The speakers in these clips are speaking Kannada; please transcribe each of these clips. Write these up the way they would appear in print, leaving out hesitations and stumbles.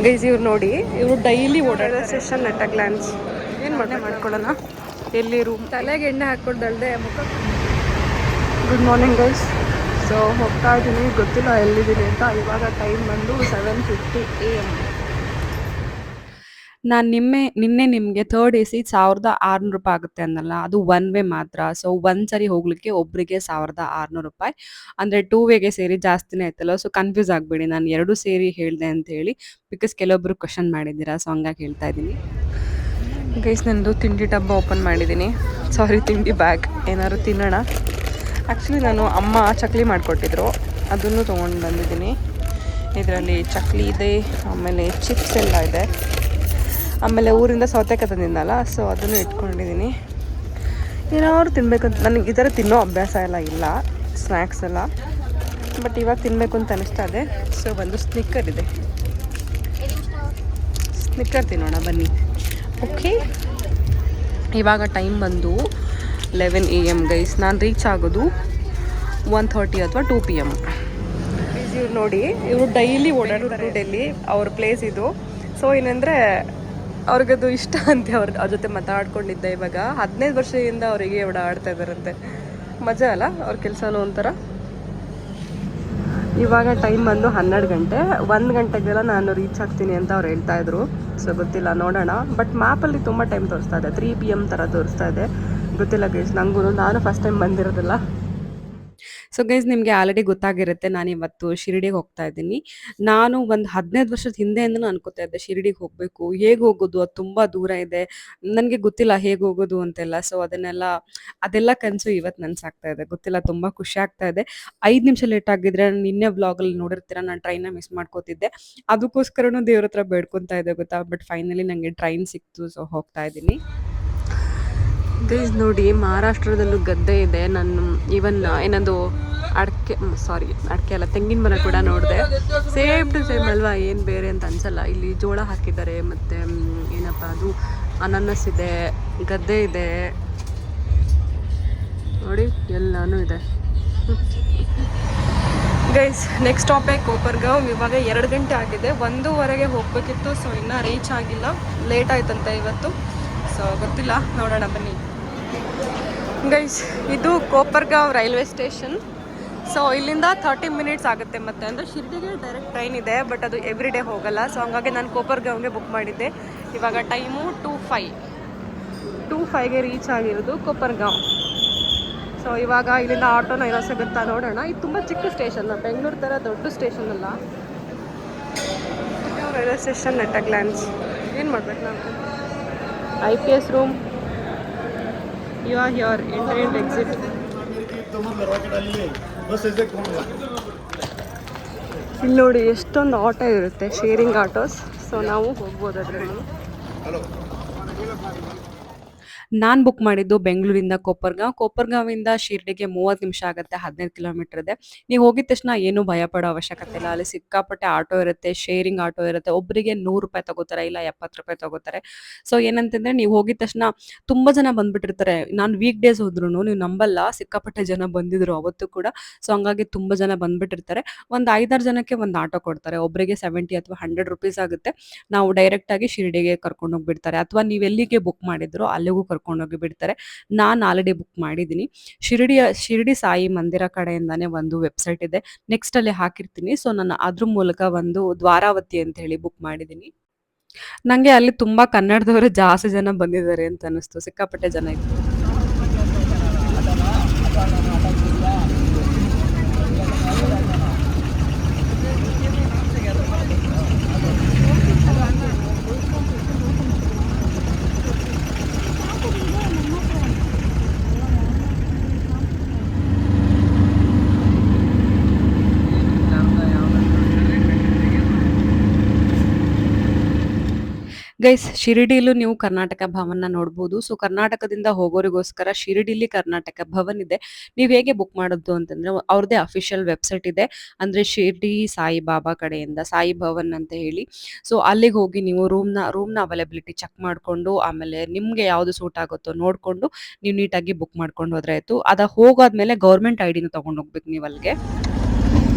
ಗೈಸ್ ಇವ್ರು ನೋಡಿ, ಇವರು ಡೈಲಿ ಓಡಾಡೋ ಸ್ಟೇಷನ್ ನೆಟ್ಟ ಗ್ಲಾನ್ಸ್ ಏನು ಮಾಡ್ಕೊಳ್ಳೋಣ. ಎಲ್ಲಿ ರೂಮ್ ತಲೆಗೆ ಎಣ್ಣೆ ಹಾಕ್ಕೊಡ್ದಲ್ದೆ ಮುಖ. Good morning guys. ಸೊ ಹೋಗ್ತಾ ಇದ್ದೀನಿ, ಗೊತ್ತಿಲ್ಲ ಎಲ್ಲಿದ್ದೀನಿ ಅಂತ. ಇವಾಗ ಟೈಮ್ ಬಂದು 7:50 AM. ನಾನು ನಿನ್ನೆ ನಿಮಗೆ ಥರ್ಡ್ AC 1600 ರೂಪಾಯಿ ಆಗುತ್ತೆ ಅನ್ನಲ್ಲ, ಅದು ಒನ್ ವೇ ಮಾತ್ರ. ಸೊ ಒಂದ್ಸರಿ ಹೋಗ್ಲಿಕ್ಕೆ ಒಬ್ಬರಿಗೆ 1600 ರೂಪಾಯಿ, ಅಂದರೆ 2 ವೇಗೆ ಸೇರಿ ಜಾಸ್ತಿನೇ ಆಯ್ತಲ್ಲ. ಸೊ ಕನ್ಫ್ಯೂಸ್ ಆಗಬೇಡಿ, ನಾನು 2 ಸೇರಿ ಹೇಳಿದೆ ಅಂತ ಹೇಳಿ, ಬಿಕಾಸ್ ಕೆಲವೊಬ್ಬರು ಕ್ವಶನ್ ಮಾಡಿದ್ದೀರಾ. ಸೊ ಹಂಗಾಗಿ ಹೇಳ್ತಾ ಇದ್ದೀನಿ ಗೈಸ್. ನಂದು ತಿಂಡಿ ಡಬ್ಬ ಓಪನ್ ಮಾಡಿದ್ದೀನಿ, ಸಾರಿ ತಿಂಡಿ ಬ್ಯಾಗ್. ಏನಾದ್ರು ತಿನ್ನೋಣ. ಆ್ಯಕ್ಚುಲಿ ನಾನು ಅಮ್ಮ ಚಕ್ಲಿ ಮಾಡಿಕೊಟ್ಟಿದ್ರು, ಅದನ್ನು ತೊಗೊಂಡು ಬಂದಿದ್ದೀನಿ. ಇದರಲ್ಲಿ ಚಕ್ಲಿ ಇದೆ, ಆಮೇಲೆ ಚಿಪ್ಸ್ ಎಲ್ಲ ಇದೆ, ಆಮೇಲೆ ಊರಿಂದ ಸೌತೆಕಾಯಿ ತಂದಿದ್ದಲ್ಲ, ಸೊ ಅದನ್ನು ಇಟ್ಕೊಂಡಿದ್ದೀನಿ. ಏನಾದ್ರು ತಿನ್ನಬೇಕಂತ ನನಗೆ ಈ ಥರ ತಿನ್ನೋ ಅಭ್ಯಾಸ ಎಲ್ಲ ಇಲ್ಲ, ಸ್ನ್ಯಾಕ್ಸ್ ಎಲ್ಲ. ಬಟ್ ಇವಾಗ ತಿನ್ನಬೇಕು ಅಂತ ಅನಿಸ್ತಾ ಇದೆ. ಸೊ ಒಂದು ಸ್ನಿಕ್ಕರ್ ಇದೆ, ಸ್ನಿಕ್ಕರ್ ತಿನ್ನೋಣ ಬನ್ನಿ. ಓಕೆ, ಇವಾಗ ಟೈಮ್ ಬಂದು 11 AM ಗೈಸ್. ನಾನು ರೀಚ್ ಆಗೋದು 1:30 ಅಥವಾ 2 PM. ಇವ್ರು ನೋಡಿ, ಇವರು ಡೈಲಿ ಓಡಾಡ್ತಾರೆ ಡೆಲ್ಲಿ, ಅವ್ರ ಪ್ಲೇಸ್ ಇದು. ಸೊ ಏನಂದರೆ ಅವ್ರಿಗದು ಇಷ್ಟ ಅಂತೆ. ಅವ್ರ ಜೊತೆ ಮಾತಾಡ್ಕೊಂಡಿದ್ದೆ. ಇವಾಗ 15 ವರ್ಷದಿಂದ ಅವರಿಗೆ ಓಡಾಡ್ತಾ ಇದ್ದಾರಂತೆ. ಮಜಾ ಅಲ್ಲ ಅವ್ರ ಕೆಲಸನೂ ಒಂಥರ. ಇವಾಗ ಟೈಮ್ ಬಂದು 12 ಗಂಟೆ. 1 ಗಂಟೆಗೆಲ್ಲ ನಾನು ರೀಚ್ ಆಗ್ತೀನಿ ಅಂತ ಅವ್ರು ಹೇಳ್ತಾ ಇದ್ರು. ಸೊ ಗೊತ್ತಿಲ್ಲ, ನೋಡೋಣ. ಬಟ್ ಮ್ಯಾಪಲ್ಲಿ ತುಂಬ ಟೈಮ್ ತೋರಿಸ್ತಾ ಇದೆ, 3 PM ಥರ ತೋರಿಸ್ತಾ ಇದೆ. ಗೊತ್ತಿಲ್ಲ ಗೈಸ್, ನಾನು ಫಸ್ಟ್ ಟೈಮ್ ಬಂದಿರೋದಿಲ್ಲ. ಸೊ ಗೈಸ್, ನಿಮಗೆ ಆಲ್ರೆಡಿ ಗೊತ್ತಾಗಿರುತ್ತೆ, ನಾನು ಇವತ್ತು ಶಿರಡಿಗೆ ಹೋಗ್ತಾ ಇದ್ದೀನಿ. ನಾನು ಒಂದು 15 ವರ್ಷದ ಹಿಂದೆಯಿಂದನೂ ಅನ್ಕೋತಾ ಇದ್ದೆ ಶಿರಡಿಗೆ ಹೋಗಬೇಕು. ಹೇಗೆ ಹೋಗೋದು, ಅದು ತುಂಬ ದೂರ ಇದೆ, ನನಗೆ ಗೊತ್ತಿಲ್ಲ ಹೇಗೆ ಹೋಗೋದು ಅಂತೆಲ್ಲ. ಸೊ ಅದೆಲ್ಲ ಕನಸು ಇವತ್ತು ನನಸಾಗ್ತಾ ಇದೆ. ಗೊತ್ತಿಲ್ಲ, ತುಂಬ ಖುಷಿ ಆಗ್ತಾ ಇದೆ. 5 ನಿಮಿಷ ಲೇಟ್ ಆಗಿದ್ರೆ, ನಿನ್ನೆ ವ್ಲಾಗಲ್ಲಿ ನೋಡಿರ್ತೀರ, ನಾನು ಟ್ರೈನ ಮಿಸ್ ಮಾಡ್ಕೋತಿದ್ದೆ. ಅದಕ್ಕೋಸ್ಕರನೂ ದೇವ್ರ ಹತ್ರ ಬೇಡ್ಕೊತಾ ಇದ್ದೆ ಗೊತ್ತಾ. ಬಟ್ ಫೈನಲಿ ನನಗೆ ಟ್ರೈನ್ ಸಿಕ್ತು, ಸೊ ಹೋಗ್ತಾ ಇದ್ದೀನಿ. ಗೈಸ್ ನೋಡಿ, ಮಹಾರಾಷ್ಟ್ರದಲ್ಲೂ ಗದ್ದೆ ಇದೆ. ನಾನು ಈವನ್ ಏನದು ಅಡಿಕೆ ಅಲ್ಲ, ತೆಂಗಿನ ಮರ ಕೂಡ ನೋಡಿದೆ. ಸೇಮ್ ಟು ಸೇಮ್ ಅಲ್ವಾ, ಏನು ಬೇರೆ ಅಂತ ಅನ್ಸಲ್ಲ. ಇಲ್ಲಿ ಜೋಳ ಹಾಕಿದ್ದಾರೆ, ಮತ್ತು ಏನಪ್ಪ ಅದು ಅನಾನಸ್ ಇದೆ, ಗದ್ದೆ ಇದೆ ನೋಡಿ, ಎಲ್ಲನೂ ಇದೆ. ಗೈಸ್, ನೆಕ್ಸ್ಟ್ ಸ್ಟಾಪೇ ಕೋಪರ್ಗಾಂವ್. ಇವಾಗ 2 ಗಂಟೆ ಆಗಿದೆ, 1:15ಗೆ ಹೋಗಬೇಕಿತ್ತು. ಸೊ ಇನ್ನೂ ರೀಚ್ ಆಗಿಲ್ಲ, ಲೇಟ್ ಆಯ್ತಂತೆ ಇವತ್ತು. ಸೊ ಗೊತ್ತಿಲ್ಲ, ನೋಡೋಣ ಬನ್ನಿ. ಗೈಸ್, ಇದು ಕೋಪರ್ಗಾಂವ್ ರೈಲ್ವೆ ಸ್ಟೇಷನ್. ಸೊ ಇಲ್ಲಿಂದ 30 ಮಿನಿಟ್ಸ್ ಆಗುತ್ತೆ. ಮತ್ತು ಅಂದರೆ ಶಿರ್ಡಿಗೆ ಡೈರೆಕ್ಟ್ ಟ್ರೈನ್ ಇದೆ, ಬಟ್ ಅದು ಎವ್ರಿ ಡೇ ಹೋಗಲ್ಲ. ಸೊ ಹಂಗಾಗಿ ನಾನು ಕೋಪರ್ಗಾಂವ್ಗೆ ಬುಕ್ ಮಾಡಿದ್ದೆ. ಇವಾಗ ಟೈಮು 2:05ಗೆ ರೀಚ್ ಆಗಿರೋದು ಕೋಪರ್ಗಾಂವ್. ಸೊ ಇವಾಗ ಇಲ್ಲಿಂದ ಆಟೋನ ಏನೋ ಸಿಗುತ್ತಾ ನೋಡೋಣ. ಇದು ತುಂಬ ಚಿಕ್ಕ ಸ್ಟೇಷನ್, ಬೆಂಗಳೂರು ಥರ ದೊಡ್ಡ ಸ್ಟೇಷನ್ ಅಲ್ಲ. ರೈಲ್ವೆ ಸ್ಟೇಷನ್ ನೆಟ್ಟ ಗ್ಲಾನ್ಸ್. ಏನು ಮಾಡ್ಬೇಕು ನಾವು? IPS room. You are here, enter and exit. ಇಲ್ಲಿ ನೋಡಿ, ಎಷ್ಟೊಂದು ಆಟೋ ಇರುತ್ತೆ, ಶೇರಿಂಗ್ ಆಟೋಸ್. ಸೊ ನಾವು ಹೋಗ್ಬೋದು ಅದರಲ್ಲಿ. ನಾನು ಬುಕ್ ಮಾಡಿದ್ದು ಬೆಂಗಳೂರಿಂದ ಕೋಪರ್ಗಾಂವಿಂದ ಶಿರ್ಡಿಗೆ 30 ನಿಮಿಷ ಆಗುತ್ತೆ, 15 ಕಿಲೋಮೀಟರ್ ಇದೆ. ನೀವು ಹೋಗಿದ ತಕ್ಷಣ ಏನೂ ಭಯ ಪಡೋ ಅವಶ್ಯಕತೆ ಇಲ್ಲ. ಅಲ್ಲಿ ಸಿಕ್ಕಾಪಟ್ಟೆ ಆಟೋ ಇರುತ್ತೆ, ಶೇರಿಂಗ್ ಆಟೋ ಇರುತ್ತೆ. ಒಬ್ಬರಿಗೆ 100 ರೂಪಾಯಿ ತಗೋತಾರೆ, ಇಲ್ಲ 70 ರೂಪಾಯಿ ತಗೋತಾರೆ. ಸೊ ಏನಂತಂದರೆ, ನೀವು ಹೋಗಿದ ತಕ್ಷಣ ತುಂಬ ಜನ ಬಂದುಬಿಟ್ಟಿರ್ತಾರೆ. ನಾನು ವೀಕ್ ಡೇಸ್ ಹೋದ್ರೂ ನೀವು ನಂಬಲ್ಲ, ಸಿಕ್ಕಾಪಟ್ಟೆ ಜನ ಬಂದಿದ್ರು ಅವತ್ತು ಕೂಡ. ಸೊ ಹಂಗಾಗಿ ತುಂಬ ಜನ ಬಂದುಬಿಟ್ಟಿರ್ತಾರೆ. ಒಂದು 5-6 ಜನಕ್ಕೆ ಒಂದು ಆಟೋ ಕೊಡ್ತಾರೆ. ಒಬ್ಬರಿಗೆ 70 ಅಥವಾ 100 ರೂಪೀಸ್ ಆಗುತ್ತೆ. ನಾವು ಡೈರೆಕ್ಟಾಗಿ ಶಿರ್ಡಿಗೆ ಕರ್ಕೊಂಡೋಗ್ಬಿಡ್ತಾರೆ, ಅಥವಾ ನೀವು ಎಲ್ಲಿಗೆ ಬುಕ್ ಮಾಡಿದ್ರು ಅಲ್ಲಿಗೂ ಕರ್ಕೊಂಡೋಗಿ ಬಿಡ್ತಾರೆ. ನಾನು ಆಲ್ರೆಡಿ ಬುಕ್ ಮಾಡಿದ್ದೀನಿ. ಶಿರಡಿ ಸಾಯಿ ಮಂದಿರ ಕಡೆಯಿಂದಾನೇ ಒಂದು ವೆಬ್ಸೈಟ್ ಇದೆ, ನೆಕ್ಸ್ಟ್ ಅಲ್ಲಿ ಹಾಕಿರ್ತೀನಿ. ಸೊ ನಾನು ಅದ್ರ ಮೂಲಕ ಒಂದು ದ್ವಾರಾವತಿ ಅಂತ ಹೇಳಿ ಬುಕ್ ಮಾಡಿದ್ದೀನಿ. ನನಗೆ ಅಲ್ಲಿ ತುಂಬ ಕನ್ನಡದವರು ಜಾಸ್ತಿ ಜನ ಬಂದಿದ್ದಾರೆ ಅಂತ ಅನ್ನಿಸ್ತು, ಸಿಕ್ಕಾಪಟ್ಟೆ ಜನ ಇತ್ತು. ಗೈಸ್, ಶಿರಡಿಯಲ್ಲೂ ನೀವು ಕರ್ನಾಟಕ ಭವನ್ನ ನೋಡ್ಬೋದು. ಸೊ ಕರ್ನಾಟಕದಿಂದ ಹೋಗೋರಿಗೋಸ್ಕರ ಶಿರಡಿಲಿ ಕರ್ನಾಟಕ ಭವನ್ ಇದೆ. ನೀವು ಹೇಗೆ ಬುಕ್ ಮಾಡೋದು ಅಂತಂದ್ರೆ, ಅವ್ರದ್ದೇ ಅಫಿಷಿಯಲ್ ವೆಬ್ಸೈಟ್ ಇದೆ, ಅಂದರೆ ಶಿರ್ಡಿ ಸಾಯಿ ಬಾಬಾ ಕಡೆಯಿಂದ ಸಾಯಿ ಭವನ್ ಅಂತ ಹೇಳಿ. ಸೊ ಅಲ್ಲಿಗೆ ಹೋಗಿ ನೀವು ರೂಮ್ನ ಅವೈಲಬಿಲಿಟಿ ಚೆಕ್ ಮಾಡಿಕೊಂಡು, ಆಮೇಲೆ ನಿಮಗೆ ಯಾವುದು ಸೂಟ್ ಆಗುತ್ತೋ ನೋಡಿಕೊಂಡು ನೀವು ನೀಟಾಗಿ ಬುಕ್ ಮಾಡ್ಕೊಂಡು ಹೋದ್ರೆ ಆಯಿತು. ಹೋಗಾದ್ಮೇಲೆ ಗೌರ್ಮೆಂಟ್ ID ನ ತೊಗೊಂಡು ಹೋಗ್ಬೇಕು ನೀವು ಅಲ್ಲಿಗೆ.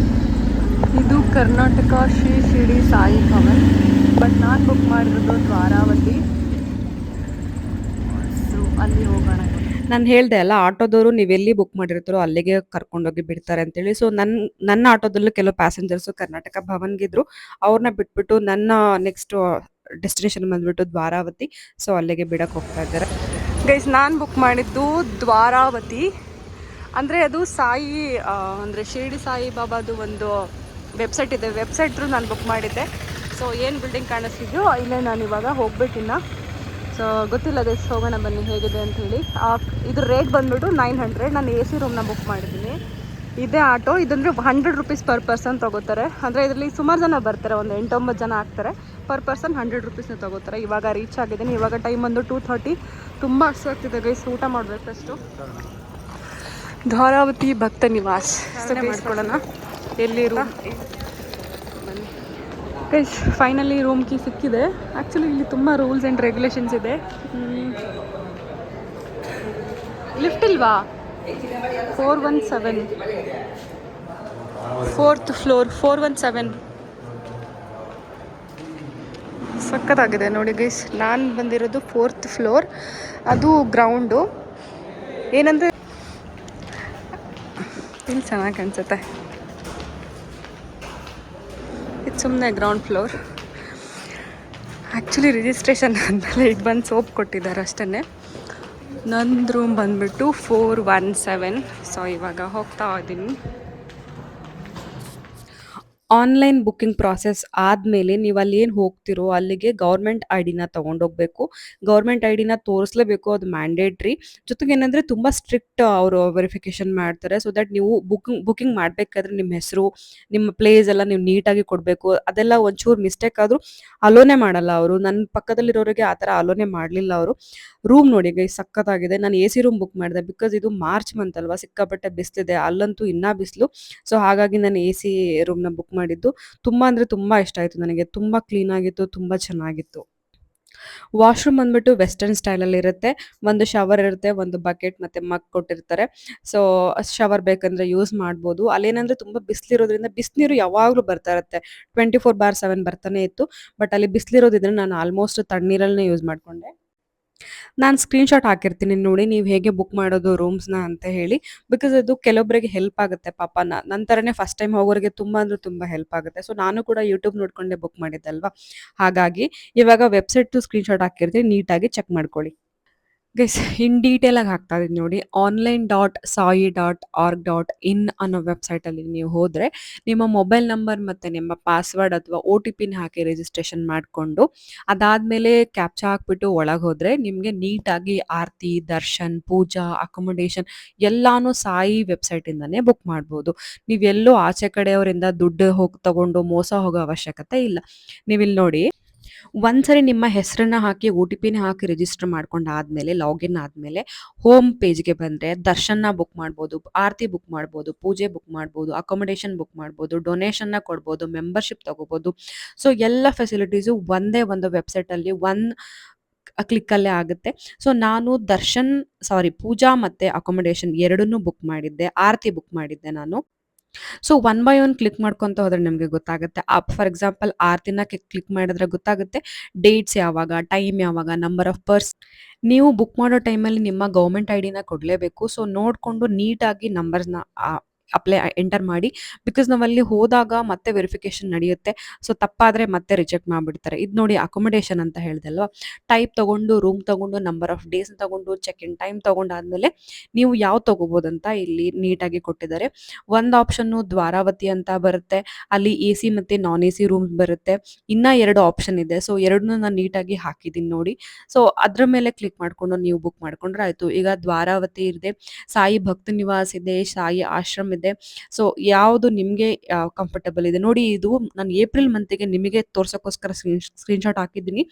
ಇದು ಕರ್ನಾಟಕ ಶ್ರೀ ಶಿರಡಿ ಸಾಯಿ ಭವನ್, ಬಟ್ ನಾನು ಬುಕ್ ಮಾಡಿರೋದು ದ್ವಾರಾವತಿ. ಸೊ ಅಲ್ಲಿ ಹೋಗೋಣ. ನಾನು ಹೇಳ್ದೆ ಅಲ್ಲ, ಆಟೋದವರು ನೀವೆಲ್ಲಿ ಬುಕ್ ಮಾಡಿರ್ತಾರೋ ಅಲ್ಲಿಗೆ ಕರ್ಕೊಂಡೋಗಿ ಬಿಡ್ತಾರೆ ಅಂತೇಳಿ. ಸೊ ನನ್ನ ಆಟೋದಲ್ಲೂ ಕೆಲವು ಪ್ಯಾಸೆಂಜರ್ಸು ಕರ್ನಾಟಕ ಭವನ್ಗಿದ್ರು. ಅವ್ರನ್ನ ಬಿಟ್ಬಿಟ್ಟು ನನ್ನ ನೆಕ್ಸ್ಟ್ ಡೆಸ್ಟಿನೇಷನ್ ಬಂದ್ಬಿಟ್ಟು ದ್ವಾರಾವತಿ. ಸೊ ಅಲ್ಲಿಗೆ ಬಿಡಕ್ಕೆ ಹೋಗ್ತಾ ಇದ್ದಾರೆ ಗೈಸ್. ನಾನು ಬುಕ್ ಮಾಡಿದ್ದು ದ್ವಾರಾವತಿ. ಅಂದರೆ ಅದು ಸಾಯಿ ಅಂದರೆ ಶಿರಡಿ ಸಾಯಿ ಬಾಬಾದು ಒಂದು ವೆಬ್ಸೈಟ್ ಇದೆ. ವೆಬ್ಸೈಟ್ ಥ್ರೂ ನಾನು ಬುಕ್ ಮಾಡಿದ್ದೆ. ಸೊ ಏನು ಬಿಲ್ಡಿಂಗ್ ಕಾಣಿಸ್ತಿದ್ಯೋ ಇಲ್ಲೇ ನಾನು ಇವಾಗ ಹೋಗ್ಬೇಕಿನ್ನ. ಸೊ ಗೊತ್ತಿಲ್ಲ ಗೈಸ್, ಹೋಗೋಣ ಬನ್ನಿ ಹೇಗಿದೆ ಅಂಥೇಳಿ. ಇದು ರೇಟ್ ಬಂದ್ಬಿಟ್ಟು 900. ನಾನು ಎ ಸಿ ರೂಮ್ನ ಬುಕ್ ಮಾಡಿದ್ದೀನಿ. ಇದೇ ಆಟೋ. ಇದಂದರೆ 100 ರೂಪೀಸ್ ಪರ್ ಪರ್ಸನ್ ತೊಗೋತಾರೆ. ಅಂದರೆ ಇದರಲ್ಲಿ ಸುಮಾರು ಜನ ಬರ್ತಾರೆ, ಒಂದು 8-9 ಜನ ಆಗ್ತಾರೆ. ಪರ್ ಪರ್ಸನ್ 100 ರೂಪೀಸ್ನ ತೊಗೋತಾರೆ. ಇವಾಗ ರೀಚ್ ಆಗಿದ್ದೀನಿ. ಇವಾಗ ಟೈಮ್ ಬಂದು 2:30. ತುಂಬ ಹಸಿವಾಗ್ತಿದೆ ಗೈಸ್, ಊಟ ಮಾಡಬೇಕು ಫಸ್ಟು. ಧಾರಾವತಿ ಭಕ್ತ ನಿವಾಸ್ ಮಾಡ್ಕೊಳ್ಳೋಣ. ಎಲ್ಲಿ ರೂಮ್ ಬನ್ನಿ ಗೈಸ್. ಫೈನಲಿ ರೂಮ್ ಕೀ ಸಿಕ್ಕಿದೆ. ಆ್ಯಕ್ಚುಲಿ ಇಲ್ಲಿ ತುಂಬ ರೂಲ್ಸ್ ಆ್ಯಂಡ್ ರೆಗ್ಯುಲೇಷನ್ಸ್ ಇದೆ. ಲಿಫ್ಟ್ ಇಲ್ವಾ? 417 4th ಫ್ಲೋರ್ 417. ಸಕ್ಕತ್ತಾಗಿದೆ ನೋಡಿ ಗೈಸ್. ನಾನು ಬಂದಿರೋದು 4th ಫ್ಲೋರ್. ಅದು ಗ್ರೌಂಡು. ಏನಂದರೆ ಇಲ್ಲಿ ಚೆನ್ನಾಗಿ ಕಾಣಿಸುತ್ತೆ. ಇದು ಸುಮ್ಮನೆ ಗ್ರೌಂಡ್ ಫ್ಲೋರ್. ಆ್ಯಕ್ಚುಲಿ ರಿಜಿಸ್ಟ್ರೇಷನ್ ಆದಮೇಲೆ ಈಗ ಬಂದು ಸೋಪ್ ಕೊಟ್ಟಿದ್ದಾರೆ ಅಷ್ಟೇ. ನಂದು ರೂಮ್ ಬಂದುಬಿಟ್ಟು 417. ಸೊ ಇವಾಗ ಹೋಗ್ತಾ ಇದ್ದೀನಿ. ಆನ್ಲೈನ್ ಬುಕ್ಕಿಂಗ್ ಪ್ರಾಸೆಸ್ ಆದಮೇಲೆ ನೀವು ಅಲ್ಲಿ ಏನು ಹೋಗ್ತಿರೋ ಅಲ್ಲಿಗೆ ಗೌರ್ಮೆಂಟ್ ಐ ಡಿನ ತೊಗೊಂಡೋಗ್ಬೇಕು. ಗೌರ್ಮೆಂಟ್ ಐ ಡಿನ ತೋರಿಸ್ಲೇಬೇಕು, ಅದು ಮ್ಯಾಂಡೇಟ್ರಿ. ಜೊತೆಗೆ ಏನಂದರೆ ತುಂಬ ಸ್ಟ್ರಿಕ್ಟ್ ಅವರು ವೆರಿಫಿಕೇಷನ್ ಮಾಡ್ತಾರೆ. ಸೊ ದಟ್ ನೀವು ಬುಕ್ಕಿಂಗ್ ಮಾಡಬೇಕಾದ್ರೆ ನಿಮ್ಮ ಹೆಸರು, ನಿಮ್ಮ ಪ್ಲೇಸ್ ಎಲ್ಲ ನೀವು ನೀಟಾಗಿ ಕೊಡಬೇಕು. ಅದೆಲ್ಲ ಒಂಚೂರು ಮಿಸ್ಟೇಕ್ ಆದರೂ ಅಲೋನೇ ಮಾಡಲ್ಲ ಅವರು. ನನ್ನ ಪಕ್ಕದಲ್ಲಿರೋರಿಗೆ ಆ ಥರ ಅಲೋನೇ ಮಾಡಲಿಲ್ಲ ಅವರು. ರೂಮ್ ನೋಡಿ ಗೈ, ಸಕ್ಕತ್ತಾಗಿದೆ. ನಾನು ಎ ಸಿ ರೂಮ್ ಬುಕ್ ಮಾಡಿದೆ ಬಿಕಾಸ್ ಇದು ಮಾರ್ಚ್ ಮಂತ್ ಅಲ್ವಾ, ಸಿಕ್ಕಾಪಟ್ಟೆ ಬಿಸಿಲಿದೆ. ಅಲ್ಲಂತೂ ಇನ್ನೂ ಬಿಸಿಲು. ಸೊ ಹಾಗಾಗಿ ನಾನು ಎ ಸಿ ರೂಮ್ನ ಬುಕ್ ಮಾಡಿದ್ದು. ತುಂಬ ಅಂದರೆ ತುಂಬ ಇಷ್ಟ ಆಯಿತು ನನಗೆ. ತುಂಬ ಕ್ಲೀನಾಗಿತ್ತು, ತುಂಬ ಚೆನ್ನಾಗಿತ್ತು. ವಾಶ್ರೂಮ್ ಬಂದ್ಬಿಟ್ಟು ವೆಸ್ಟರ್ನ್ ಸ್ಟೈಲಲ್ಲಿ ಇರುತ್ತೆ. ಒಂದು ಶವರ್ ಇರುತ್ತೆ, ಒಂದು ಬಕೆಟ್ ಮತ್ತು ಮಗ್ ಕೊಟ್ಟಿರ್ತಾರೆ. ಸೊ ಶವರ್ ಬೇಕಂದರೆ ಯೂಸ್ ಮಾಡ್ಬೋದು. ಅಲ್ಲೇನಂದರೆ ತುಂಬ ಬಿಸಿಲಿರೋದ್ರಿಂದ ಬಿಸಿನೀರು ಯಾವಾಗಲೂ ಬರ್ತಾ ಇರುತ್ತೆ, 24/7 ಬರ್ತಾನೆ ಇತ್ತು. ಬಟ್ ಅಲ್ಲಿ ಬಿಸಿಲಿರೋದ್ರಿಂದ ನಾನು ಆಲ್ಮೋಸ್ಟ್ ತಣ್ಣೀರಲ್ಲೇ ಯೂಸ್ ಮಾಡಿಕೊಂಡೆ. ನಾನು ಸ್ಕ್ರೀನ್‌ಶಾಟ್ ಹಾಕಿರ್ತೀನಿ ನೋಡಿ, ನೀವು ಹೇಗೆ ಬುಕ್ ಮಾಡೋದು ರೂಮ್ಸ್‌ನ ಅಂತ ಹೇಳಿ. ಬಿಕಾಸ್ ಅದು ಕೆಲವೊಬ್ಬರಿಗೆ ಹೆಲ್ಪ್ ಆಗುತ್ತೆ ಪಾಪ. ನನ್ನ ಥರನೇ ಫಸ್ಟ್ ಟೈಮ್ ಹೋಗೋರಿಗೆ ತುಂಬ ಅಂದರೆ ತುಂಬ ಹೆಲ್ಪ್ ಆಗುತ್ತೆ. ಸೊ ನಾನು ಕೂಡ ಯೂಟ್ಯೂಬ್ ನೋಡ್ಕೊಂಡೇ ಬುಕ್ ಮಾಡಿದ್ದಲ್ವಾ, ಹಾಗಾಗಿ ಇವಾಗ ವೆಬ್ಸೈಟ್‌ದು ಸ್ಕ್ರೀನ್‌ಶಾಟ್ ಹಾಕಿರ್ತೀನಿ, ನೀಟಾಗಿ ಚೆಕ್ ಮಾಡ್ಕೊಳ್ಳಿ. ಗೈಸ್ ಇನ್ ಡೀಟೇಲಾಗಿ ಹಾಕ್ತಾ ಇದ್ದೀನಿ ನೋಡಿ. online.sai.org.in ಅನ್ನೋ ವೆಬ್ಸೈಟಲ್ಲಿ ನೀವು ಹೋದರೆ ನಿಮ್ಮ ಮೊಬೈಲ್ ನಂಬರ್ ಮತ್ತು ನಿಮ್ಮ ಪಾಸ್ವರ್ಡ್ ಅಥವಾ OTPನ ಹಾಕಿ ರಿಜಿಸ್ಟ್ರೇಷನ್ ಮಾಡಿಕೊಂಡು, ಅದಾದಮೇಲೆ ಕ್ಯಾಪ್ಚಾ ಹಾಕ್ಬಿಟ್ಟು ಒಳಗೆ ಹೋದರೆ ನಿಮಗೆ ನೀಟಾಗಿ ಆರತಿ, ದರ್ಶನ್, ಪೂಜಾ, ಅಕೊಮಡೇಷನ್ ಎಲ್ಲಾನು ಸಾಯಿ ವೆಬ್ಸೈಟಿಂದನೇ ಬುಕ್ ಮಾಡ್ಬೋದು. ನೀವೆಲ್ಲೋ ಆಚೆ ಕಡೆಯವರಿಂದ ದುಡ್ಡು ತಗೊಂಡು ಮೋಸ ಹೋಗೋ ಅವಶ್ಯಕತೆ ಇಲ್ಲ. ನೀವಿಲ್ಲಿ ನೋಡಿ, ಒಂದ್ಸರಿ ನಿಮ್ಮ ಹೆಸರನ್ನ ಹಾಕಿ OTPನ ಹಾಕಿ ರಿಜಿಸ್ಟರ್ ಮಾಡ್ಕೊಂಡಾದ್ಮೇಲೆ, ಲಾಗಿನ್ ಆದಮೇಲೆ ಹೋಮ್ ಪೇಜ್ಗೆ ಬಂದರೆ ದರ್ಶನ ಬುಕ್ ಮಾಡ್ಬೋದು, ಆರತಿ ಬುಕ್ ಮಾಡ್ಬೋದು, ಪೂಜೆ ಬುಕ್ ಮಾಡ್ಬೋದು, ಅಕೊಮಡೇಷನ್ ಬುಕ್ ಮಾಡ್ಬೋದು, ಡೊನೇಷನ್ನ ಕೊಡ್ಬೋದು, ಮೆಂಬರ್ಶಿಪ್ ತಗೋಬೋದು. ಸೊ ಎಲ್ಲ ಫೆಸಿಲಿಟೀಸು ಒಂದೇ ಒಂದು ವೆಬ್ಸೈಟಲ್ಲಿ ಕ್ಲಿಕ್ಕಲ್ಲೇ ಆಗುತ್ತೆ. ಸೊ ನಾನು ಪೂಜಾ ಮತ್ತು ಅಕೊಮಡೇಷನ್ ಎರಡನ್ನೂ ಬುಕ್ ಮಾಡಿದ್ದೆ. ಆರತಿ ಬುಕ್ ಮಾಡಿದ್ದೆ ನಾನು. So one by one click ಮಾಡ್ಕೊಂತ ಹೋದ್ರೆ ನಮಗೆ ಗೊತ್ತಾಗುತ್ತೆ. ಫಾರ್ ಎಕ್ಸಾಂಪಲ್ ಆರತಿನ ಕ್ಲಿಕ್ ಮಾಡಿದ್ರೆ ಗೊತ್ತಾಗುತ್ತೆ ಡೇಟ್ಸ್ ಯಾವಾಗ, ಟೈಮ್ ಯಾವಾಗ, ನಂಬರ್ ಆಫ್ ನೀವು ಬುಕ್ ಮಾಡೋ ಟೈಮಲ್ಲಿ ನಿಮ್ಮ ಗೌರ್ಮೆಂಟ್ ಐ ಡಿನ ಕೊಡಲೇಬೇಕು. ಸೊ ನೋಡಿಕೊಂಡು ನೀಟಾಗಿ ನಂಬರ್ಸ್ನ ಎಂಟರ್ ಮಾಡಿ. ಬಿಕಾಸ್ ನಾವಲ್ಲಿ ಹೋದಾಗ ಮತ್ತೆ ವೆರಿಫಿಕೇಶನ್ ನಡೆಯುತ್ತೆ. ಸೊ ತಪ್ಪಾದರೆ ಮತ್ತೆ ರಿಜೆಕ್ಟ್ ಮಾಡಿಬಿಡ್ತಾರೆ. ಇದು ನೋಡಿ, ಅಕೊಮಡೇಷನ್ ಅಂತ ಹೇಳಿದೆ ಅಲ್ವಾ, ಟೈಪ್ ತಗೊಂಡು, ರೂಮ್ ತಗೊಂಡು, ನಂಬರ್ ಆಫ್ ಡೇಸ್ ತಗೊಂಡು, ಚೆಕ್ ಇನ್ ಟೈಮ್ ತಗೊಂಡಾದ್ಮೇಲೆ ನೀವು ಯಾವ ತಗೋಬೋದಂತ ಇಲ್ಲಿ ನೀಟಾಗಿ ಕೊಟ್ಟಿದ್ದಾರೆ. ಒಂದು ಆಪ್ಷನ್ನು ದ್ವಾರಾವತಿ ಅಂತ ಬರುತ್ತೆ, ಅಲ್ಲಿ ಎ ಸಿ ಮತ್ತು ನಾನ್ ಎ ಸಿ ರೂಮ್ಸ್ ಬರುತ್ತೆ. ಇನ್ನೂ 2 ಆಪ್ಷನ್ ಇದೆ. ಸೊ ಎರಡನ್ನೂ ನಾನು ನೀಟಾಗಿ ಹಾಕಿದ್ದೀನಿ ನೋಡಿ. ಸೊ ಅದ್ರ ಮೇಲೆ ಕ್ಲಿಕ್ ಮಾಡಿಕೊಂಡು ನೀವು ಬುಕ್ ಮಾಡ್ಕೊಂಡ್ರೆ ಆಯಿತು. ಈಗ ದ್ವಾರಾವತಿ ಇದೆ, ಸಾಯಿ ಭಕ್ತ ನಿವಾಸ್ ಇದೆ, ಸಾಯಿ ಆಶ್ರಮ್ ಇದೆ. ಸೊ ಯಾವುದು ನಿಮಗೆ ಕಂಫರ್ಟಬಲ್ ಇದೆ ನೋಡಿ. ಇದು ನಾನು ಏಪ್ರಿಲ್ ಮಂತಿಗೆ ನಿಮಗೆ ತೋರ್ಸೋಕ್ಕೋಸ್ಕರ ಸ್ಕ್ರೀನ್ಶಾಟ್ ಹಾಕಿದ್ದೀನಿ.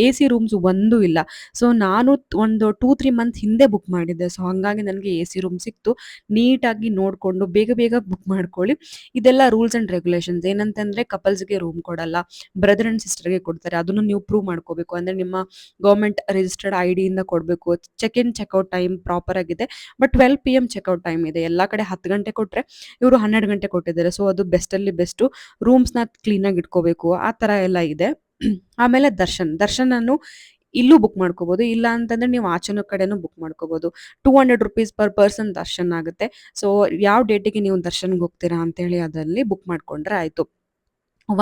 ಎ ಸಿ ರೂಮ್ಸ್ ಒಂದೂ ಇಲ್ಲ. ಸೊ ನಾನು ಒಂದು 2-3 ಮಂತ್ ಹಿಂದೆ ಬುಕ್ ಮಾಡಿದ್ದೆ. ಸೊ ಹಾಗಾಗಿ ನನಗೆ ಎ ಸಿ ರೂಮ್ ಸಿಕ್ತು. ನೀಟಾಗಿ ನೋಡಿಕೊಂಡು ಬೇಗ ಬೇಗ ಬುಕ್ ಮಾಡ್ಕೊಳ್ಳಿ. ಇದೆಲ್ಲ ರೂಲ್ಸ್ ಆ್ಯಂಡ್ ರೆಗ್ಯುಲೇಷನ್ಸ್. ಏನಂತಂದರೆ ಕಪಲ್ಸ್ಗೆ ರೂಮ್ ಕೊಡಲ್ಲ, ಬ್ರದರ್ ಆ್ಯಂಡ್ ಸಿಸ್ಟರ್ಗೆ ಕೊಡ್ತಾರೆ. ಅದನ್ನು ನೀವು ಪ್ರೂವ್ ಮಾಡ್ಕೋಬೇಕು. ಅಂದರೆ ನಿಮ್ಮ ಗೌರ್ಮೆಂಟ್ ರಿಜಿಸ್ಟರ್ಡ್ ಐ ಡಿಯಿಂದ ಕೊಡಬೇಕು. Check in checkout time proper ಆಗಿದೆ. ಬಟ್ 12 PM ಚೆಕ್ಔಟ್ ಟೈಮ್ ಇದೆ. ಎಲ್ಲ ಕಡೆ 10 ಗಂಟೆಗೂ ಕೊಟ್ಟರೆ ಇವರು 12 ಗಂಟೆ ಕೊಟ್ಟಿದ್ದಾರೆ. ಸೊ ಅದು ಬೆಸ್ಟಲ್ಲಿ ಬೆಸ್ಟು. ರೂಮ್ಸ್ನ ಕ್ಲೀನಾಗಿ ಇಟ್ಕೋಬೇಕು, ಆ ಥರ ಎಲ್ಲ ಇದೆ. ಆಮೇಲೆ ದರ್ಶನನ್ನು ಇಲ್ಲೂ ಬುಕ್ ಮಾಡ್ಕೋಬಹುದು. ಇಲ್ಲ ಅಂತಂದ್ರೆ ನೀವು ಆಚೆನೂ ಕಡೆನೂ ಬುಕ್ ಮಾಡ್ಕೋಬಹುದು. 200 ರುಪೀಸ್ ಪರ್ ಪರ್ಸನ್ ದರ್ಶನ್ ಆಗುತ್ತೆ. ಸೊ ಯಾವ ಡೇಟಿಗೆ ನೀವು ದರ್ಶನ್ಗೆ ಹೋಗ್ತೀರಾ ಅಂತೇಳಿ ಅದರಲ್ಲಿ ಬುಕ್ ಮಾಡ್ಕೊಂಡ್ರೆ ಆಯ್ತು.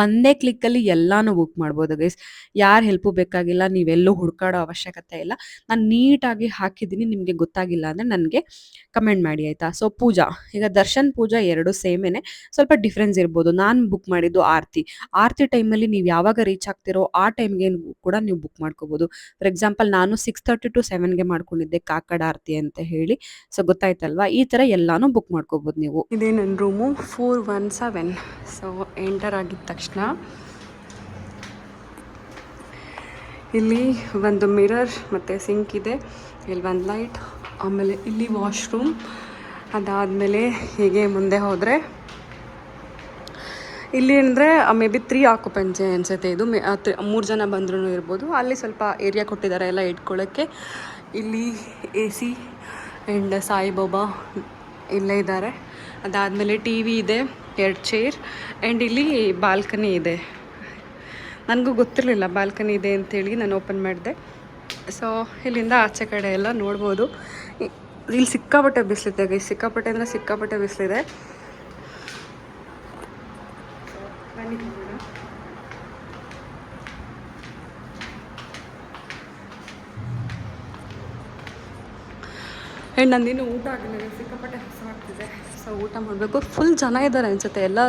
ಒಂದೇ ಕ್ಲಿಕ್ಕಲ್ಲಿ ಎಲ್ಲಾನು ಬುಕ್ ಮಾಡ್ಬೋದು ಗೈಸ್. ಯಾರ ಹೆಲ್ಪು ಬೇಕಾಗಿಲ್ಲ, ನೀವೆಲ್ಲೂ ಹುಡುಕಾಡೋ ಅವಶ್ಯಕತೆ ಇಲ್ಲ. ನಾನು ನೀಟಾಗಿ ಹಾಕಿದ್ದೀನಿ, ನಿಮಗೆ ಗೊತ್ತಾಗಿಲ್ಲ ಅಂದರೆ ನನಗೆ ಕಮೆಂಟ್ ಮಾಡಿ ಆಯಿತಾ. ಸೊ ಈಗ ದರ್ಶನ್ ಪೂಜಾ ಎರಡು ಸೇಮೇನೆ, ಸ್ವಲ್ಪ ಡಿಫ್ರೆನ್ಸ್ ಇರ್ಬೋದು. ನಾನು ಬುಕ್ ಮಾಡಿದ್ದು ಆರತಿ ಟೈಮಲ್ಲಿ ನೀವು ಯಾವಾಗ ರೀಚ್ ಆಗ್ತಿರೋ ಆ ಟೈಮ್ಗೆ ಕೂಡ ನೀವು ಬುಕ್ ಮಾಡ್ಕೋಬೋದು. ಫಾರ್ ಎಕ್ಸಾಂಪಲ್ ನಾನು 6:30 to 7ಗೆ ಮಾಡ್ಕೊಂಡಿದ್ದೆ ಕಾಕಡ ಆರತಿ ಅಂತ ಹೇಳಿ. ಸೊ ಗೊತ್ತಾಯ್ತಲ್ವಾ, ಈ ಥರ ಎಲ್ಲಾನು ಬುಕ್ ಮಾಡ್ಕೋಬೋದು ನೀವು. ಇದೇ ನನ್ನ ರೂಮು 417. ಸೊ ಎಂಟರ್ ಆಗಿದ ತಕ್ಷಣ ಇಲ್ಲಿ ಒಂದು ಮಿರರ್ ಮತ್ತು ಸಿಂಕ್ ಇದೆ, ಇಲ್ಲಿ ಒಂದು ಲೈಟ್, ಆಮೇಲೆ ಇಲ್ಲಿ ವಾಶ್ರೂಮ್. ಅದಾದಮೇಲೆ ಹೀಗೆ ಮುಂದೆ ಹೋದರೆ ಇಲ್ಲಿ ಅಂದರೆ ಮೇ ಬಿ 3 ಆಕ್ಯುಪೆನ್ಸಿ ಅನಿಸುತ್ತೆ ಇದು. 3 ಜನ ಬಂದ್ರೂ ಇರ್ಬೋದು. ಅಲ್ಲಿ ಸ್ವಲ್ಪ ಏರಿಯಾ ಕೊಟ್ಟಿದ್ದಾರೆ ಎಲ್ಲ ಇಟ್ಕೊಳ್ಳೋಕ್ಕೆ. ಇಲ್ಲಿ AC ಆ್ಯಂಡ್ ಸಾಯಿಬಾಬಾ ಇಲ್ಲೇ ಇದ್ದಾರೆ. ಅದಾದಮೇಲೆ ಟಿ ವಿ ಇದೆ, 2 ಚೇರ್, ಆ್ಯಂಡ್ ಇಲ್ಲಿ ಬಾಲ್ಕನಿ ಇದೆ. ನನಗೂ ಗೊತ್ತಿರಲಿಲ್ಲ ಬಾಲ್ಕನಿ ಇದೆ ಅಂಥೇಳಿ ನಾನು ಓಪನ್ ಮಾಡಿದೆ. ಸೊ ಇಲ್ಲಿಂದ ಆಚೆ ಕಡೆ ಎಲ್ಲ ನೋಡ್ಬೋದು. ಇಲ್ಲಿ ಸಿಕ್ಕಾಪಟ್ಟೆ ಬಿಸಿಲಿದೆ, ಸಿಕ್ಕಾಪಟ್ಟೆ ಅಂದರೆ ಸಿಕ್ಕಾಪಟ್ಟೆ ಬಿಸಿಲಿದೆ. ಆ್ಯಂಡ್ ನಂದಿನ್ನು ಊಟ ಆಗಿಲ್ಲ, ಸಿಕ್ಕಾಪಟ್ಟೆ ಹಸಿವಾಗ್ತಿದೆ. ಸೊ ಊಟ ಮಾಡಬೇಕು. ಫುಲ್ ಜನ ಇದ್ದಾರೆ ಅನಿಸುತ್ತೆ. ಎಲ್ಲ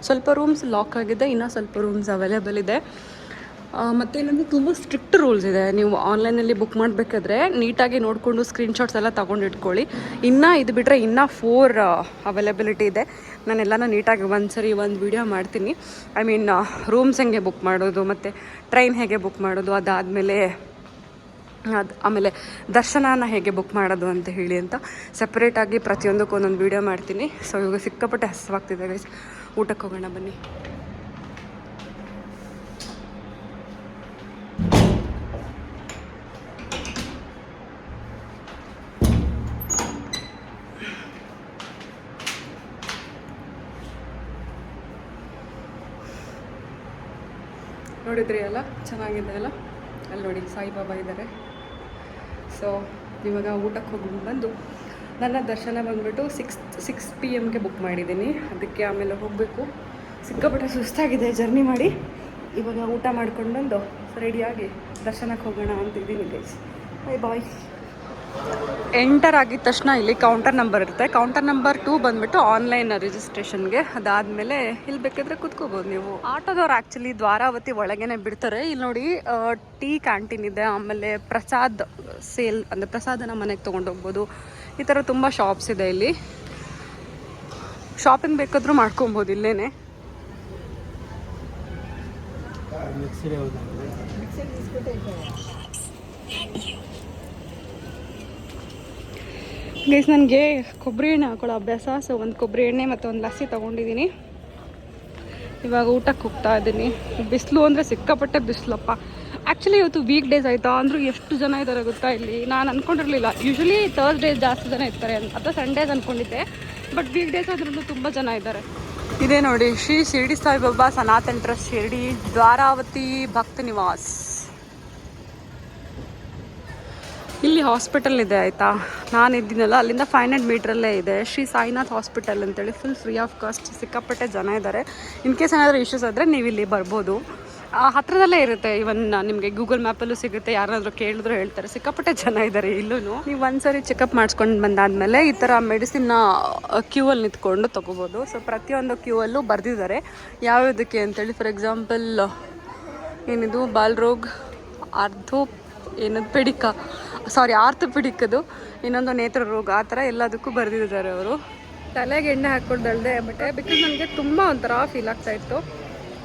ಸ್ವಲ್ಪ ರೂಮ್ಸ್ ಲಾಕ್ ಆಗಿದೆ, ಇನ್ನೂ ಸ್ವಲ್ಪ ರೂಮ್ಸ್ ಅವೈಲೇಬಲ್ ಇದೆ. ಮತ್ತೇನಂದರೆ ತುಂಬ ಸ್ಟ್ರಿಕ್ಟ್ ರೂಲ್ಸ್ ಇದೆ. ನೀವು ಆನ್ಲೈನಲ್ಲಿ ಬುಕ್ ಮಾಡಬೇಕಾದ್ರೆ ನೀಟಾಗಿ ನೋಡಿಕೊಂಡು ಸ್ಕ್ರೀನ್ಶಾಟ್ಸ್ ಎಲ್ಲ ತೊಗೊಂಡು ಇಟ್ಕೊಳ್ಳಿ. ಇನ್ನೂ ಇದು ಬಿಟ್ಟರೆ ಇನ್ನೂ 4 ಅವೈಲೇಬಿಲಿಟಿ ಇದೆ. ನಾನೆಲ್ಲನೂ ನೀಟಾಗಿ ಒಂದು ವಿಡಿಯೋ ಮಾಡ್ತೀನಿ. ಐ ಮೀನ್ ರೂಮ್ಸ್ ಹೆಂಗೆ ಬುಕ್ ಮಾಡೋದು, ಮತ್ತು ಟ್ರೈನ್ ಹೇಗೆ ಬುಕ್ ಮಾಡೋದು, ಆಮೇಲೆ ದರ್ಶನನ ಹೇಗೆ ಬುಕ್ ಮಾಡೋದು ಅಂತ ಹೇಳಿ ಅಂತ ಸಪ್ರೇಟಾಗಿ ಪ್ರತಿಯೊಂದಕ್ಕೂ ಒಂದೊಂದು ವೀಡಿಯೋ ಮಾಡ್ತೀನಿ. ಸೊ ಇವಾಗ ಸಿಕ್ಕಾಪಟ್ಟೆ ಹಸಿವಾಗ್ತಿದೆ ಗೈಸ್, ಊಟಕ್ಕೆ ಹೋಗೋಣ ಬನ್ನಿ. ನೋಡಿದ್ರಿ ಅಲ್ಲ, ಚೆನ್ನಾಗಿದೆ ಅಲ್ಲ. ಅಲ್ಲಿ ನೋಡಿ ಸಾಯಿಬಾಬಾ ಇದ್ದಾರೆ. ಸೊ ಇವಾಗ ಊಟಕ್ಕೆ ಹೋಗಿ ಬಂದು ನನ್ನ ದರ್ಶನ ಬಂದುಬಿಟ್ಟು 6 PM ಬುಕ್ ಮಾಡಿದ್ದೀನಿ. ಅದಕ್ಕೆ ಆಮೇಲೆ ಹೋಗಬೇಕು. ಸಿಕ್ಕಾಪಟ್ಟೆ ಸುಸ್ತಾಗಿದೆ ಜರ್ನಿ ಮಾಡಿ. ಇವಾಗ ಊಟ ಮಾಡ್ಕೊಂಡು ಬಂದು ರೆಡಿಯಾಗಿ ದರ್ಶನಕ್ಕೆ ಹೋಗೋಣ ಅಂತಿದ್ದೀನಿ ಗೈಸ್. ಬಾಯ್. ಎಂಟರ್ ಆಗಿದ ತಕ್ಷಣ ಇಲ್ಲಿ ಕೌಂಟರ್ ನಂಬರ್ ಇರುತ್ತೆ. ಕೌಂಟರ್ ನಂಬರ್ 2 ಬಂದುಬಿಟ್ಟು ಆನ್ಲೈನ್ ರಿಜಿಸ್ಟ್ರೇಷನ್ಗೆ. ಅದಾದಮೇಲೆ ಇಲ್ಲಿ ಬೇಕಾದರೆ ಕೂತ್ಕೋಬೋದು ನೀವು. ಆಟೋದವ್ರು ಆ್ಯಕ್ಚುಲಿ ದ್ವಾರಾವತಿ ಒಳಗೇನೆ ಬಿಡ್ತಾರೆ. ಇಲ್ಲಿ ನೋಡಿ ಟೀ ಕ್ಯಾಂಟೀನ್ ಇದೆ, ಆಮೇಲೆ ಪ್ರಸಾದ್ ಸೇಲ್ ಅಂದರೆ ಪ್ರಸಾದನ ಮನೆಗೆ ತೊಗೊಂಡೋಗ್ಬೋದು. ಈ ಥರ ತುಂಬ ಶಾಪ್ಸ್ ಇದೆ ಇಲ್ಲಿ. ಶಾಪಿಂಗ್ ಬೇಕಾದರೂ ಮಾಡ್ಕೊಬೋದು ಇಲ್ಲೇನೆ. ಗೈಸ್ ನನಗೆ ಕೊಬ್ಬರಿ ಎಣ್ಣೆ ಹಾಕೊಳ್ಳೋ ಅಭ್ಯಾಸ. ಸೊ ಒಂದು ಕೊಬ್ಬರಿ ಎಣ್ಣೆ ಮತ್ತು ಒಂದು ಲಸ್ಸಿ ತೊಗೊಂಡಿದ್ದೀನಿ. ಇವಾಗ ಊಟಕ್ಕೆ ಹೋಗ್ತಾ ಇದ್ದೀನಿ. ಬಿಸಿಲು ಅಂದರೆ ಸಿಕ್ಕಾಪಟ್ಟೆ ಬಿಸಿಲಪ್ಪ. ಆ್ಯಕ್ಚುಲಿ ಇವತ್ತು ವೀಕ್ ಡೇಸ್ ಆಯಿತಾ, ಅಂದರೂ ಎಷ್ಟು ಜನ ಇದ್ದಾರೆ ಗೊತ್ತಾ ಇಲ್ಲಿ. ನಾನು ಅಂದ್ಕೊಂಡಿರಲಿಲ್ಲ. ಯೂಶ್ವಲಿ ಥರ್ಸ್ಡೇಸ್ ಜಾಸ್ತಿ ಜನ ಇರ್ತಾರೆ ಅಥವಾ ಸಂಡೇಸ್ ಅಂದ್ಕೊಂಡಿದ್ದೆ, ಬಟ್ ವೀಕ್ ಡೇಸ್ ಆದ್ರೂ ತುಂಬ ಜನ ಇದ್ದಾರೆ. ಇದೇ ನೋಡಿ ಶ್ರೀ ಶಿರಡಿ ಸಾಯಿಬಾಬಾ ಸನಾತನ್ ಟ್ರಸ್ಟ್ ಶಿರಡಿ ದ್ವಾರಾವತಿ ಭಕ್ತ ನಿವಾಸ್. ಇಲ್ಲಿ ಹಾಸ್ಪಿಟಲ್ ಇದೆ ಆಯಿತಾ. ನಾನು ಇದ್ದೀನಲ್ಲ ಅಲ್ಲಿಂದ 500 ಮೀಟ್ರಲ್ಲೇ ಇದೆ ಶ್ರೀ ಸಾಯಿನಾಥ್ ಹಾಸ್ಪಿಟಲ್ ಅಂತೇಳಿ. Full free of cost. ಸಿಕ್ಕಾಪಟ್ಟೆ ಜನ ಇದ್ದಾರೆ. ಇನ್ ಕೇಸ್ ಏನಾದರೂ ಇಶ್ಯೂಸ್ ಆದರೆ ನೀವು ಇಲ್ಲಿ ಬರ್ಬೋದು. ಹತ್ರದಲ್ಲೇ ಇರುತ್ತೆ. ಇವನ್ ನಿಮಗೆ ಗೂಗಲ್ ಮ್ಯಾಪಲ್ಲೂ ಸಿಗುತ್ತೆ. ಯಾರಾದರೂ ಕೇಳಿದ್ರು ಹೇಳ್ತಾರೆ. ಸಿಕ್ಕಾಪಟ್ಟೆ ಜನ ಇದ್ದಾರೆ ಇಲ್ಲೂ. ನೀವು ಒಂದ್ಸರಿ ಚೆಕಪ್ ಮಾಡಿಸ್ಕೊಂಡು ಬಂದಾದಮೇಲೆ ಈ ಥರ ಮೆಡಿಸಿನ್ನ ಕ್ಯೂವಲ್ಲಿ ನಿಂತ್ಕೊಂಡು ತೊಗೋಬೋದು. ಸೊ ಪ್ರತಿಯೊಂದು ಕ್ಯೂವಲ್ಲೂ ಬರೆದಿದ್ದಾರೆ ಯಾವ್ಯಾವುದಕ್ಕೆ ಅಂತೇಳಿ. ಫಾರ್ ಎಕ್ಸಾಂಪಲ್ ಏನಿದು ಬಾಲ್ರೋಗ್, ಆರ್ಥೋಪೆಡಿಕದು, ಇನ್ನೊಂದು ನೇತ್ರ ರೋಗ, ಆ ಥರ ಎಲ್ಲದಕ್ಕೂ ಬರೆದಿದ್ದಾರೆ ಅವರು. ತಲೆಗೆ ಎಣ್ಣೆ ಹಾಕ್ಕೊಳ್ದಲ್ದೆ ಬಟ್ಟೆ, ಬಿಕಾಸ್ ನನಗೆ ತುಂಬ ಒಂಥರ ಫೀಲ್ ಆಗ್ತಾಯಿತ್ತು.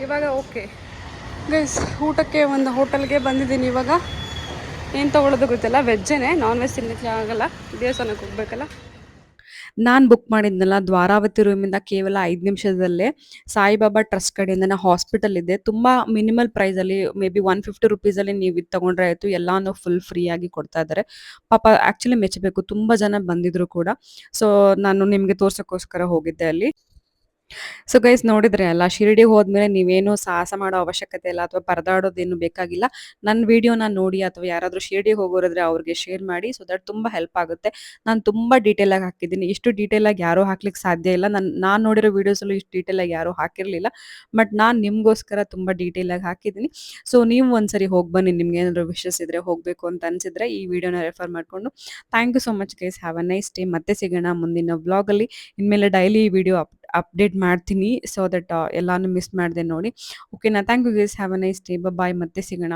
ಇವಾಗ ಓಕೆ ಗೈಸ್. ಊಟಕ್ಕೆ ಒಂದು ಹೋಟೆಲ್ಗೆ ಬಂದಿದ್ದೀನಿ. ಇವಾಗ ಏನು ತೊಗೊಳ್ಳೋದು ಗೊತ್ತಿಲ್ಲ. ವೆಜ್ಜೇ, ನಾನ್ ವೆಜ್ ತಿನ್ನಲಿಕ್ಕೆ ಆಗಲ್ಲ, ದೇವಸ್ಥಾನಕ್ಕೆ ಹೋಗ್ಬೇಕಲ್ಲ. ನಾನು ಬುಕ್ ಮಾಡಿದ್ನಲ್ಲ ದ್ವಾರಾವತಿ ರೂಮಿಂದ ಕೇವಲ 5 ನಿಮಿಷದಲ್ಲೇ ಸಾಯಿಬಾಬಾ ಟ್ರಸ್ಟ್ ಕಡೆಯಿಂದನೇ ಹಾಸ್ಪಿಟಲ್ ಇದೆ. ತುಂಬಾ ಮಿನಿಮಲ್ ಪ್ರೈಸಲ್ಲಿ ಮೇ ಬಿ 150 ರುಪೀಸಲ್ಲಿ ನೀವು ಇದು ತಗೊಂಡ್ರೆ ಆಯ್ತು. ಎಲ್ಲಾನು ಫುಲ್ ಫ್ರೀ ಆಗಿ ಕೊಡ್ತಾ ಇದ್ದಾರೆ. ಪಾಪ ಆಕ್ಚುಲಿ ಮೆಚ್ಚಬೇಕು. ತುಂಬಾ ಜನ ಬಂದಿದ್ರು ಕೂಡ. ಸೊ ನಾನು ನಿಮ್ಗೆ ತೋರ್ಸಕ್ಕೋಸ್ಕರ ಹೋಗಿದ್ದೆ ಅಲ್ಲಿ. ಸೊ ಗೈಸ್ ನೋಡಿದ್ರೆ ಅಲ್ಲ, ಶಿರಡಿಗೆ ಹೋದ್ಮೇಲೆ ನೀವೇನು ಸಾಹಸ ಮಾಡೋ ಅವಶ್ಯಕತೆ ಇಲ್ಲ ಅಥವಾ ಪರದಾಡೋದೇನು ಬೇಕಾಗಿಲ್ಲ. ನನ್ನ ವಿಡಿಯೋನ ನೋಡಿ ಅಥವಾ ಯಾರಾದರೂ ಶಿರಡಿಗೆ ಹೋಗೋರಿದ್ರೆ ಅವ್ರಿಗೆ ಶೇರ್ ಮಾಡಿ. ಸೊ ದಟ್ ತುಂಬ ಹೆಲ್ಪ್ ಆಗುತ್ತೆ. ನಾನು ತುಂಬ ಡೀಟೇಲ್ ಆಗಿ ಹಾಕಿದ್ದೀನಿ. ಇಷ್ಟು ಡೀಟೇಲ್ ಆಗಿ ಯಾರೂ ಹಾಕ್ಲಿಕ್ಕೆ ಸಾಧ್ಯ ಇಲ್ಲ. ನಾನು ನೋಡಿರೋ ವಿಡಿಯೋಸಲ್ಲೂ ಇಷ್ಟು ಡೀಟೇಲ್ ಆಗಿ ಯಾರೂ ಹಾಕಿರಲಿಲ್ಲ. ಬಟ್ ನಾನು ನಿಮಗೋಸ್ಕರ ತುಂಬ ಡೀಟೇಲ್ ಆಗಿ ಹಾಕಿದ್ದೀನಿ. ಸೊ ನೀವು ಒಂದ್ಸರಿ ಹೋಗಿ ಬನ್ನಿ. ನಿಮ್ಗೆ ಏನಾದರೂ ವಿಶಸ್ ಇದ್ರೆ ಹೋಗಬೇಕು ಅಂತ ಅನ್ಸಿದ್ರೆ ಈ ವಿಡಿಯೋನ ರೆಫರ್ ಮಾಡಿಕೊಂಡು. Thank you so much guys. Have a nice day. ಮತ್ತೆ ಸಿಗೋಣ ಮುಂದಿನ ವ್ಲಾಗಲ್ಲಿ. ಇನ್ಮೇಲೆ ಡೈಲಿ ವಿಡಿಯೋ ಅಪ್ಡೇಟ್ ಮಾಡ್ತೀನಿ. ಸೊ ದಟ್ ಎಲ್ಲಾನು ಮಿಸ್ ಮಾಡದೆ ನೋಡಿ. ಓಕೆನಾ? Thank you guys. Have a nice day. Bye. ಮತ್ತೆ ಸಿಗೋಣ.